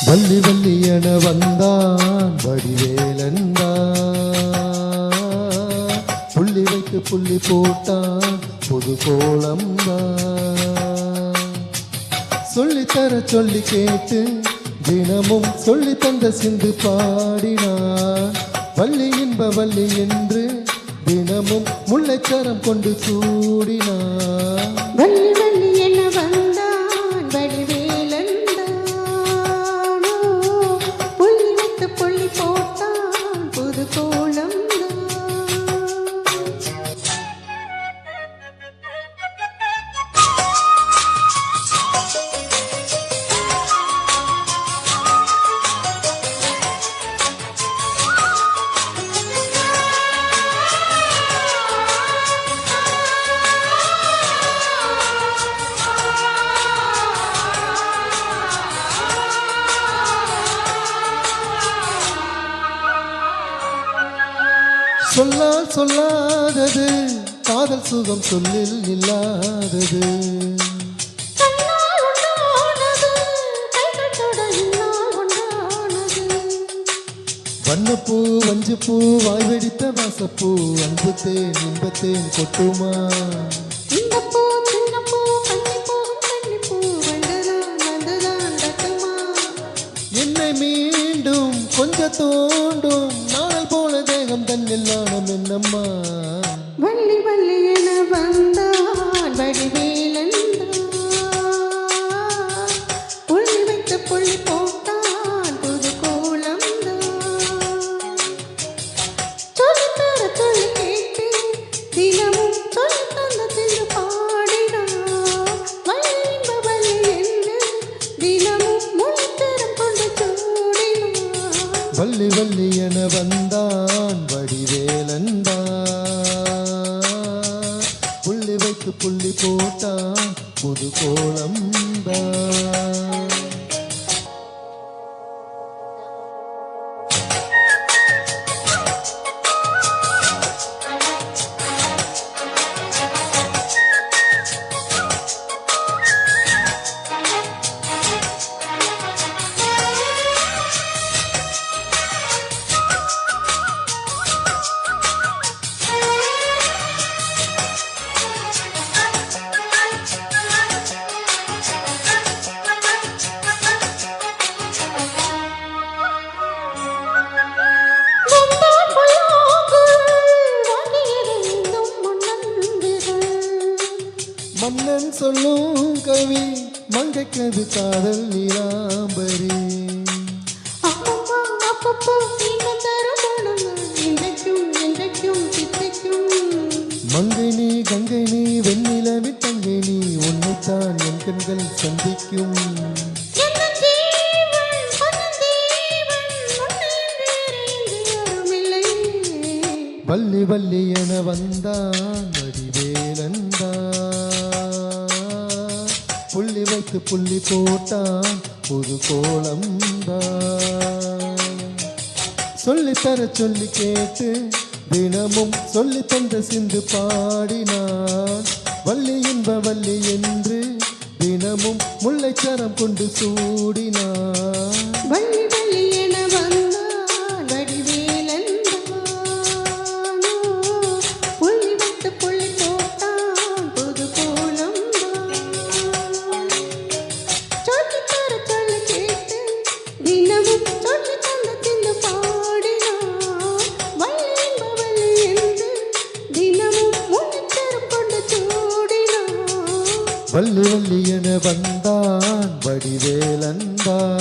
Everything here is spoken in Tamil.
வள்ளி வள்ளி என வந்தான் வடிவேலந்தான், புள்ளி வைத்து புள்ளி போட்டான் புது கோலம்தான். சொல்லித்தர சொல்லி கேட்டு தினமும் சொல்லி தந்த சிந்து பாடினான். வள்ளி இன்ப வள்ளி என்று தினமும் முல்லைச்சரம் கொண்டு சூடினான். வள்ளி வள்ளி என வந்தான் வடிவேலந்தான், புள்ளி வைத்து புள்ளி போட்டான் புது கோலம். சொல்லால் சொல்லாதது காதல் சுகம் சொல்லில் இல்லாதது. வண்ணப்பூ வஞ்சிப்பூ வாய் வெடித்த வாசப்பூ அன்பு தேன் இன்பத்தேன் கொட்டுமா. என்னை மீண்டும் கொஞ்சம் தோண்டும் நாள் போல தேகம் தன்னில் நாணம் என்னம்மா. வள்ளி வள்ளி என வந்தான் வடிவேலந்தான், புள்ளி வைத்து புள்ளி போட்டான் புது கோலம். சொல்லித்தர சொல்லி கேட்டு தினமும் சொல்லி தந்த திரு பாடினான். வள்ளி இன்ப வள்ளி என்று தினமும் முழுத்தரம் கொண்டு சூடினான். வள்ளி வள்ளி என வந்தான் வடிவேலந்தான், புள்ளி வைத்து புள்ளி போட்டான் புது கோலம்தான். மன்னன் சொல்லும் கவி மங்கைக்கது காதல் நீராம்பரி. மங்கை நீ கங்கை நீ வெண்ணிலவி தங்கை நீ உன்னைத்தான் என் கண்கள் சந்திக்கும். வள்ளி வள்ளி என வந்தான் வடிவேலந்தான், புள்ளி வைத்து புள்ளி போட்டான் புது கோலம்தான். சொல்லித்தர சொல்லி கேட்டு தினமும் சொல்லி தந்த சிந்து பாடினான். வள்ளி இன்ப வள்ளி என்று தினமும் முல்லைச்சரம் கொண்டு சூடினான். வள்ளி வள்ளி என வந்தான் வடிவேலந்தான், புள்ளி வைத்து புள்ளி போட்டான் புது கோலம். சொல்லித்தர சொல்லி கேட்டு தினமும் சொல்லி தந்த தின்னு பாடினான். வள்ளி இன்ப வள்ளி என்று தினமும் முன்னிச்சரம் கொண்டு சூடினான். வள்ளி வள்ளி என வந்தான் வடிவேலந்தான்.